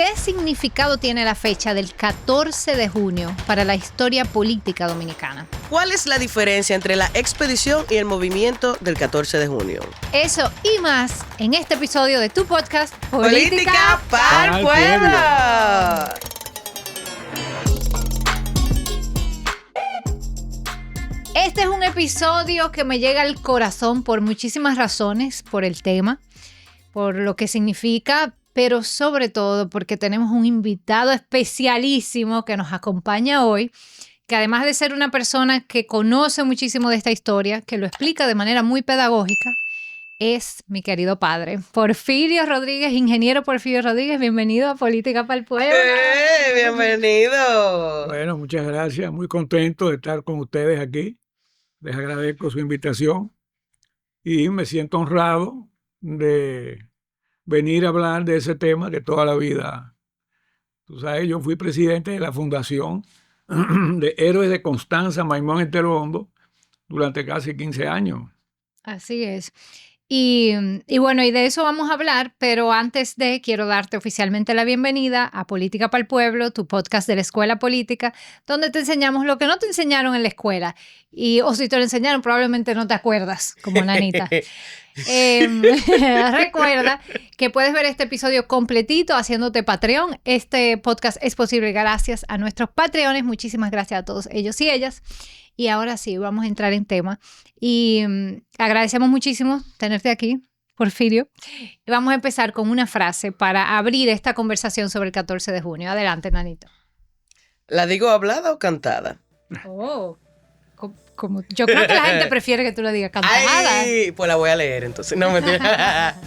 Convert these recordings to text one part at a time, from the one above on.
¿Qué significado tiene la fecha del 14 de junio para la historia política dominicana? ¿Cuál es la diferencia entre la expedición y el movimiento del 14 de junio? Eso y más en este episodio de tu podcast Política para el Pueblo. Este es un episodio que me llega al corazón por muchísimas razones, por el tema, por lo que significa, pero sobre todo porque tenemos un invitado especialísimo que nos acompaña hoy, que además de ser una persona que conoce muchísimo de esta historia, que lo explica de manera muy pedagógica, es mi querido padre, Porfirio Rodríguez, ingeniero Porfirio Rodríguez. Bienvenido a Política para el Pueblo. Bienvenido. Bueno, muchas gracias. Muy contento de estar con ustedes aquí. Les agradezco su invitación y me siento honrado de venir a hablar de ese tema que toda la vida, tú sabes, yo fui presidente de la Fundación de Héroes de Constanza Maimón Entero Hondo durante casi 15 años. Así es. Y bueno, y de eso vamos a hablar, pero antes quiero darte oficialmente la bienvenida a Política para el Pueblo, tu podcast de la Escuela Política, donde te enseñamos lo que no te enseñaron en la escuela. O si te lo enseñaron, probablemente no te acuerdas, como Nanita. Recuerda que puedes ver este episodio completito haciéndote Patreon. Este podcast es posible gracias a nuestros Patreones. Muchísimas gracias a todos ellos y ellas. Y ahora sí, vamos a entrar en tema. Y agradecemos muchísimo tenerte aquí, Porfirio. Y vamos a empezar con una frase para abrir esta conversación sobre el 14 de junio. Adelante, Nanito. ¿La digo hablada o cantada? Oh, yo creo que la gente prefiere que tú la digas cantada. Ay, pues la voy a leer entonces. No, mentira.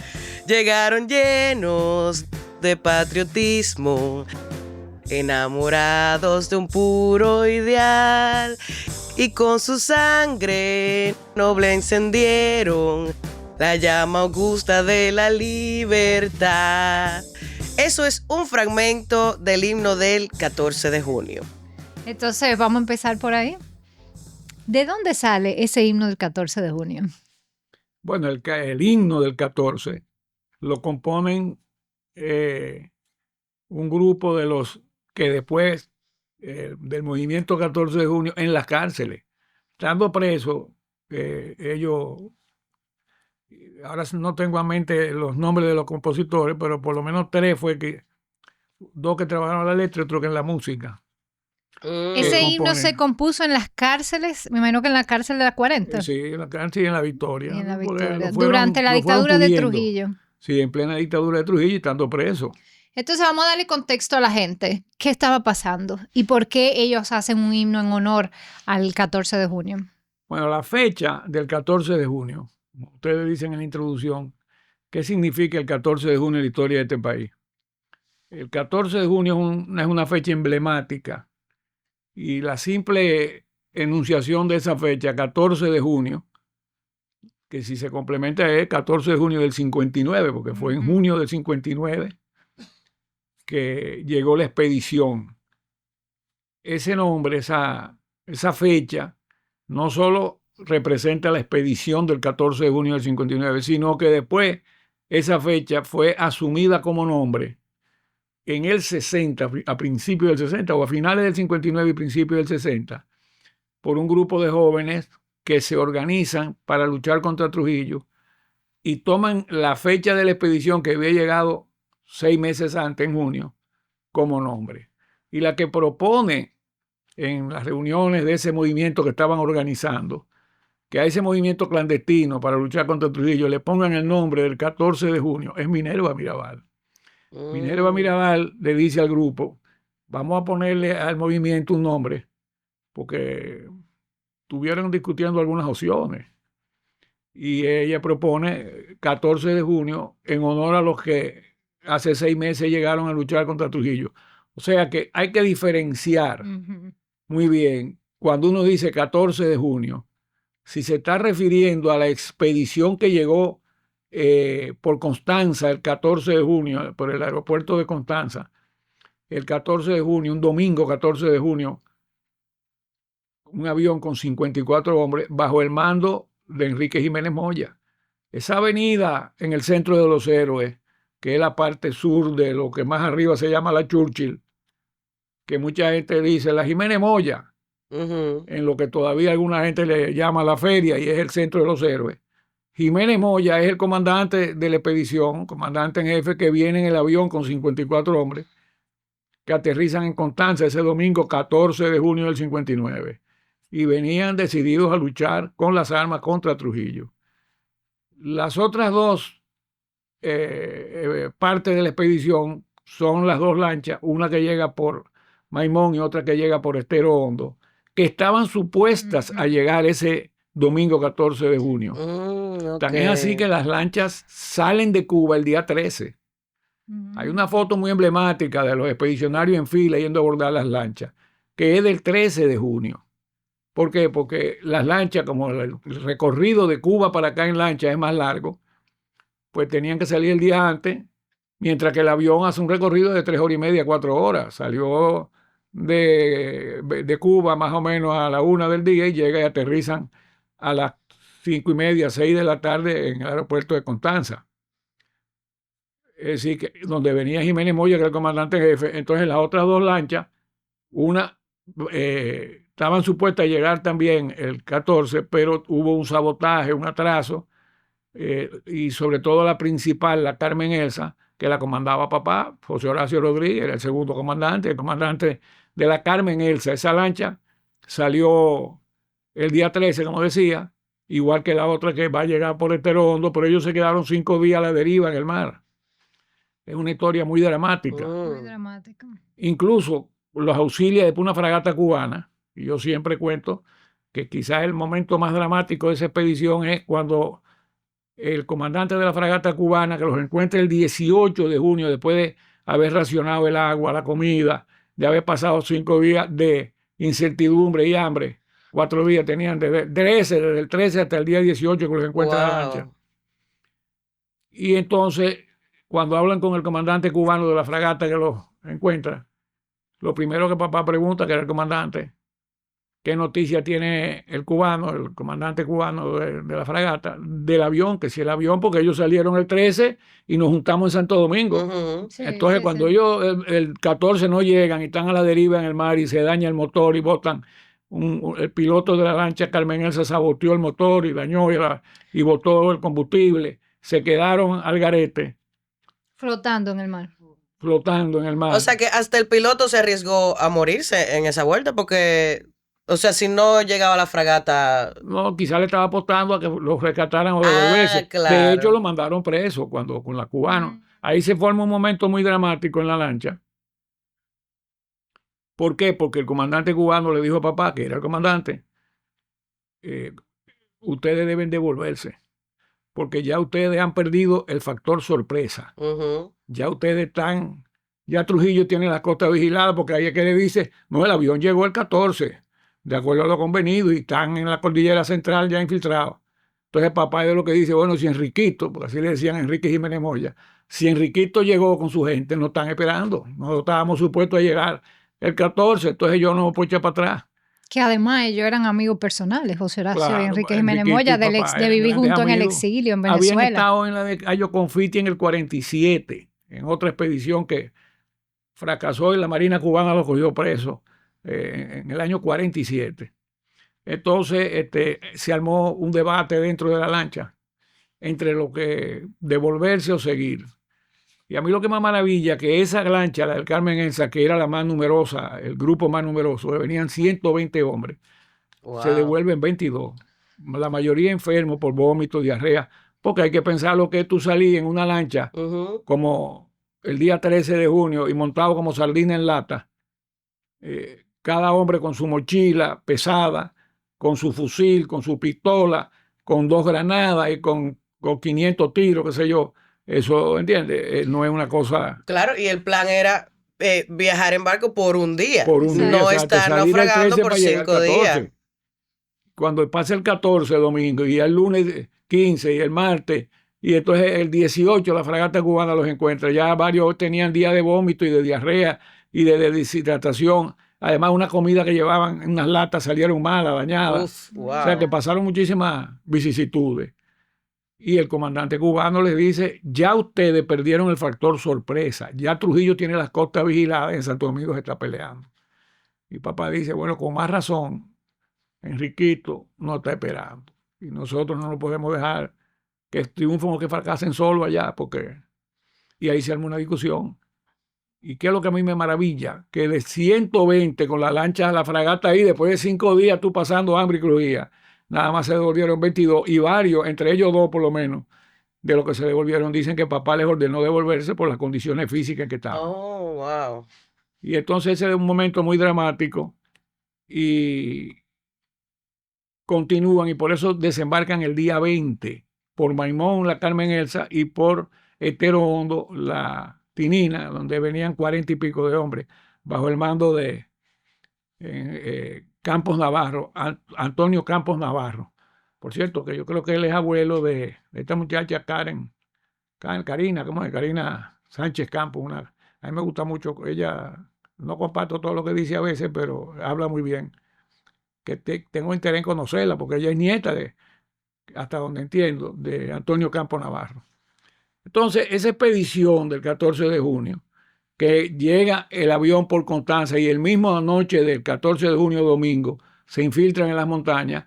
Llegaron llenos de patriotismo, enamorados de un puro ideal, y con su sangre noble encendieron la llama augusta de la libertad. Eso es un fragmento del himno del 14 de junio. Entonces, vamos a empezar por ahí. ¿De dónde sale ese himno del 14 de junio? Bueno, el himno del 14 lo componen un grupo de los que después del movimiento 14 de junio en las cárceles, estando presos, ellos, ahora no tengo en mente los nombres de los compositores, pero por lo menos tres dos que trabajaron en la letra y otro que en la música. Ese himno se compuso en las cárceles, me imagino que en la cárcel de la 40. Sí, en la cárcel y en la Victoria. Y en la Victoria. Durante la dictadura de Trujillo. Sí, en plena dictadura de Trujillo y estando preso. Entonces vamos a darle contexto a la gente. ¿Qué estaba pasando? ¿Y por qué ellos hacen un himno en honor al 14 de junio? Bueno, la fecha del 14 de junio, ustedes dicen en la introducción, ¿qué significa el 14 de junio en la historia de este país? El 14 de junio es una fecha emblemática y la simple enunciación de esa fecha, 14 de junio, que si se complementa es 14 de junio del 59, porque fue en junio del 59 que llegó la expedición. Ese nombre, esa fecha, no solo representa la expedición del 14 de junio del 59, sino que después esa fecha fue asumida como nombre en el 60, a principios del 60 o a finales del 59 y principios del 60, por un grupo de jóvenes que se organizan para luchar contra Trujillo y toman la fecha de la expedición que había llegado 6 meses antes, en junio, como nombre. Y la que propone en las reuniones de ese movimiento que estaban organizando, que a ese movimiento clandestino para luchar contra Trujillo le pongan el nombre del 14 de junio, es Minerva Mirabal. Minerva Mirabal le dice al grupo, vamos a ponerle al movimiento un nombre, porque estuvieron discutiendo algunas opciones. Y ella propone 14 de junio en honor a los que hace 6 meses llegaron a luchar contra Trujillo. O sea que hay que diferenciar muy bien cuando uno dice 14 de junio, si se está refiriendo a la expedición que llegó por Constanza el 14 de junio, por el aeropuerto de Constanza, el 14 de junio, un domingo 14 de junio, un avión con 54 hombres bajo el mando de Enrique Jiménez Moya. Esa avenida en el centro de Los Héroes, que es la parte sur de lo que más arriba se llama la Churchill, que mucha gente dice la Jiménez Moya, en lo que todavía alguna gente le llama la feria y es el centro de los héroes. Jiménez Moya es el comandante de la expedición, comandante en jefe, que viene en el avión con 54 hombres que aterrizan en Constanza ese domingo 14 de junio del 59 y venían decididos a luchar con las armas contra Trujillo. Las otras dos partes de la expedición son las dos lanchas, una que llega por Maimón y otra que llega por Estero Hondo, que estaban supuestas a llegar ese domingo 14 de junio. Tan es así que las lanchas salen de Cuba el día 13. Hay una foto muy emblemática de los expedicionarios en fila yendo a abordar las lanchas, que es del 13 de junio. ¿Por qué? Porque las lanchas, como el recorrido de Cuba para acá en lancha es más largo, pues tenían que salir el día antes, mientras que el avión hace un recorrido de 3 horas y media, 4 horas. Salió de Cuba más o menos a la 1 del día y llega y aterrizan a las 5 y media, 6 de la tarde en el aeropuerto de Constanza. Es decir, que donde venía Jiménez Moya, que era el comandante en jefe. Entonces las otras dos lanchas, una estaban supuestas a llegar también el 14, pero hubo un sabotaje, un atraso, y sobre todo la principal, la Carmen Elsa, que la comandaba papá, José Horacio Rodríguez, era el segundo comandante, el comandante de la Carmen Elsa. Esa lancha salió el día 13, como decía, igual que la otra que va a llegar por Estero Hondo, pero ellos se quedaron 5 días a la deriva en el mar. Es una historia muy dramática. Muy dramática. Incluso los auxilia de una fragata cubana, y yo siempre cuento que quizás el momento más dramático de esa expedición es cuando el comandante de la fragata cubana, que los encuentra el 18 de junio, después de haber racionado el agua, la comida, de haber pasado 5 días de incertidumbre y hambre. 4 días tenían, desde el 13 hasta el día 18 que los encuentra en la lancha. Y entonces, cuando hablan con el comandante cubano de la fragata que los encuentra, lo primero que papá pregunta, que era el comandante, ¿qué noticia tiene el cubano, el comandante cubano de la fragata, del avión? Que si el avión, porque ellos salieron el 13 y nos juntamos en Santo Domingo. Sí, entonces, cuando ellos el 14 no llegan y están a la deriva en el mar y se daña el motor y botan, el piloto de la lancha Carmen Elsa saboteó el motor y dañó y botó el combustible. Se quedaron al garete. Flotando en el mar. Flotando en el mar. O sea que hasta el piloto se arriesgó a morirse en esa vuelta porque... O sea, si no llegaba la fragata... No, quizá le estaba apostando a que los rescataran o devolverse. Claro. De hecho, lo mandaron preso con la cubana. Ahí se forma un momento muy dramático en la lancha. ¿Por qué? Porque el comandante cubano le dijo a papá, que era el comandante, ustedes deben devolverse, porque ya ustedes han perdido el factor sorpresa. Ya ustedes están... Ya Trujillo tiene las costas vigiladas, porque ahí es que le dice, no, el avión llegó el 14, de acuerdo a lo convenido, y están en la cordillera central ya infiltrados. Entonces papá es de lo que dice, bueno, si Enriquito, porque así le decían a Enrique Jiménez Moya, si Enriquito llegó con su gente, nos están esperando. Nosotros estábamos supuestos a llegar el 14, entonces yo no me puedo echar para atrás. Que además ellos eran amigos personales, José Horacio y Enrique Jiménez Moya, de vivir juntos en el exilio en Venezuela. Habían estado en la de Cayo Confiti en el 47, en otra expedición que fracasó y la Marina cubana lo cogió preso en el año 47. Entonces se armó un debate dentro de la lancha entre lo que devolverse o seguir. Y a mí lo que más maravilla que esa lancha, la del Carmen Elsa, que era la más numerosa, el grupo más numeroso, venían 120 hombres, se devuelven 22. La mayoría enfermos por vómito, diarrea, porque hay que pensar lo que tú salí en una lancha como el día 13 de junio y montado como sardina en lata, cada hombre con su mochila pesada, con su fusil, con su pistola, con 2 granadas y con 500 tiros, qué sé yo. Eso, ¿entiendes? No es una cosa... Claro, y el plan era viajar en barco por un día. Por un día, no estar naufragando por 5 días. Cuando pasa el 14 domingo y el lunes 15 y el martes, y entonces el 18 la fragata cubana los encuentra. Ya varios tenían días de vómito y de diarrea y de deshidratación. Además, una comida que llevaban en unas latas salieron malas, dañadas. O sea que pasaron muchísimas vicisitudes. Y el comandante cubano les dice, ya ustedes perdieron el factor sorpresa, ya Trujillo tiene las costas vigiladas y en Santo Domingo se está peleando. Y papá dice, bueno, con más razón, Enriquito no está esperando. Y nosotros no nos podemos dejar que triunfen o que fracasen solo allá, porque... Y ahí se arma una discusión. ¿Y qué es lo que a mí me maravilla? Que de 120 con la lancha, la fragata ahí, después de 5 días tú pasando hambre y crujía, nada más se devolvieron 22 y varios, entre ellos 2 por lo menos, de los que se devolvieron, dicen que papá les ordenó devolverse por las condiciones físicas en que estaban. Oh, wow. Y entonces ese es un momento muy dramático y continúan y por eso desembarcan el día 20 por Maimón, la Carmen Elsa y por Estero Hondo, la Tinina, donde venían 40 y pico de hombres bajo el mando de Campos Navarro, Antonio Campos Navarro. Por cierto, que yo creo que él es abuelo de esta muchacha Karina, ¿cómo es? Karina Sánchez Campos. A mí me gusta mucho, ella, no comparto todo lo que dice a veces, pero habla muy bien. Que tengo interés en conocerla, porque ella es nieta hasta donde entiendo, de Antonio Campos Navarro. Entonces, esa expedición del 14 de junio, que llega el avión por Constanza y el mismo noche del 14 de junio, domingo, se infiltran en las montañas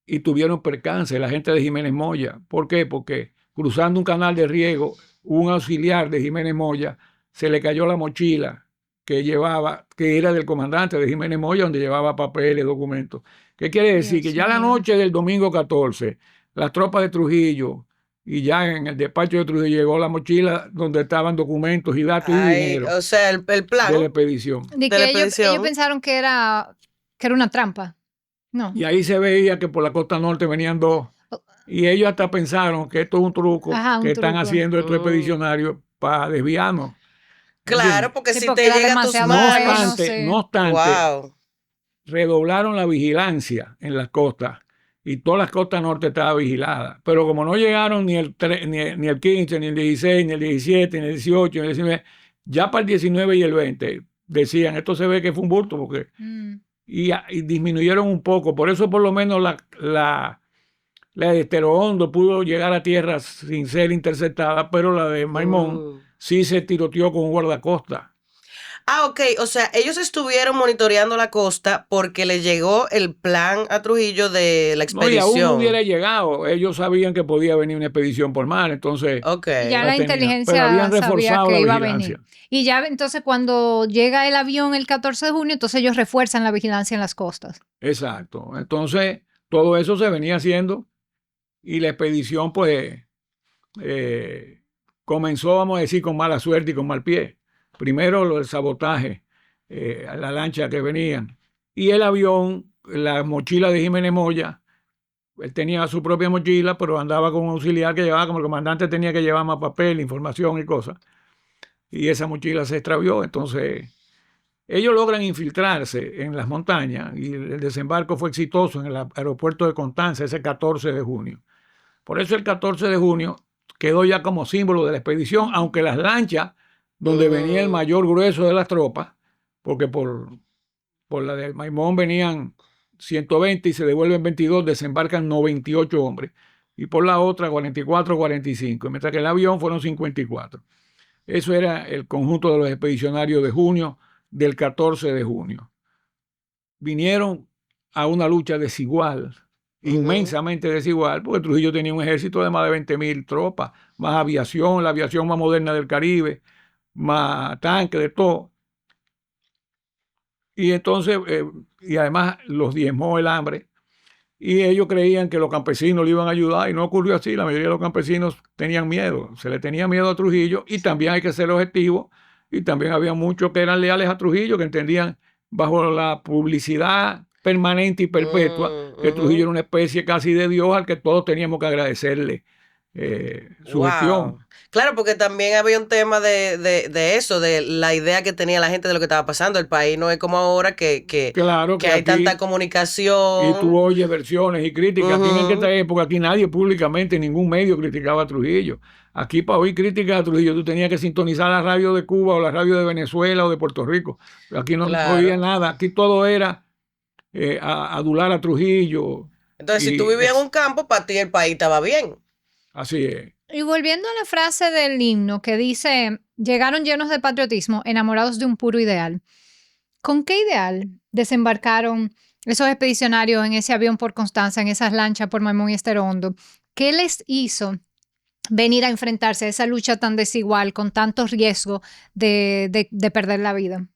y tuvieron percance la gente de Jiménez Moya. ¿Por qué? Porque cruzando un canal de riego, un auxiliar de Jiménez Moya se le cayó la mochila que llevaba, que era del comandante de Jiménez Moya, donde llevaba papeles, documentos. ¿Qué quiere decir? Que ya la noche del domingo 14, las tropas de Trujillo, y ya en el despacho de Trujillo llegó la mochila donde estaban documentos y datos y dinero. O sea, el plan de la expedición. De que ellos pensaron que era una trampa. No. Y ahí se veía que por la costa norte venían 2. Y ellos hasta pensaron que esto es un truco que están haciendo estos expedicionarios para desviarnos. Claro, porque sí, si porque te llega a tus manos. No obstante, redoblaron la vigilancia en las costas y todas las costas norte estaban vigiladas. Pero como no llegaron ni el 15, ni el 16, ni el 17, ni el 18, ni el 19, ya para el 19 y el 20 decían, esto se ve que fue un bulto, porque y disminuyeron un poco. Por eso por lo menos la de Estero Hondo pudo llegar a tierra sin ser interceptada, pero la de Maimón sí se tiroteó con un guardacosta. Ok, o sea, ellos estuvieron monitoreando la costa porque les llegó el plan a Trujillo de la expedición. No, y aún no hubiera llegado. Ellos sabían que podía venir una expedición por mar, entonces... Ya la inteligencia sabía que iba a venir. Y ya entonces cuando llega el avión el 14 de junio, entonces ellos refuerzan la vigilancia en las costas. Exacto. Entonces, todo eso se venía haciendo y la expedición, pues, comenzó, vamos a decir, con mala suerte y con mal pie. Primero el sabotaje, la lancha que venían. Y el avión, la mochila de Jiménez Moya, él tenía su propia mochila, pero andaba con un auxiliar que llevaba, como el comandante tenía que llevar más papel, información y cosas. Y esa mochila se extravió. Entonces, ellos logran infiltrarse en las montañas y el desembarco fue exitoso en el aeropuerto de Constanza ese 14 de junio. Por eso el 14 de junio quedó ya como símbolo de la expedición, aunque las lanchas donde venía el mayor grueso de las tropas, porque por la de Maimón venían 120 y se devuelven 22, desembarcan 98 hombres, y por la otra 44, 45, mientras que el avión fueron 54. Eso era el conjunto de los expedicionarios de junio, del 14 de junio. Vinieron a una lucha desigual, inmensamente desigual, porque Trujillo tenía un ejército de más de 20.000 tropas, más aviación, la aviación más moderna del Caribe, más tanque, de todo. Y entonces, y además los diezmó el hambre. Y ellos creían que los campesinos le iban a ayudar y no ocurrió así. La mayoría de los campesinos tenían miedo, se le tenía miedo a Trujillo y también hay que ser objetivo. Y también había muchos que eran leales a Trujillo, que entendían bajo la publicidad permanente y perpetua que Trujillo era una especie casi de Dios al que todos teníamos que agradecerle su gestión. Claro, porque también había un tema de eso, de la idea que tenía la gente de lo que estaba pasando. El país no es como ahora que hay aquí, tanta comunicación. Y tú oyes versiones y críticas. Aquí en esta época, aquí nadie públicamente, ningún medio criticaba a Trujillo. Aquí para oír críticas a Trujillo tú tenías que sintonizar la radio de Cuba o la radio de Venezuela o de Puerto Rico. Aquí no oía nada. Aquí todo era adular a Trujillo. Entonces, si tú vivías en un campo, para ti el país estaba bien. Así es. Y volviendo a la frase del himno que dice, llegaron llenos de patriotismo, enamorados de un puro ideal. ¿Con qué ideal desembarcaron esos expedicionarios en ese avión por Constanza, en esas lanchas por Maimón y Estero Hondo? ¿Qué les hizo venir a enfrentarse a esa lucha tan desigual, con tanto riesgo de perder la vida?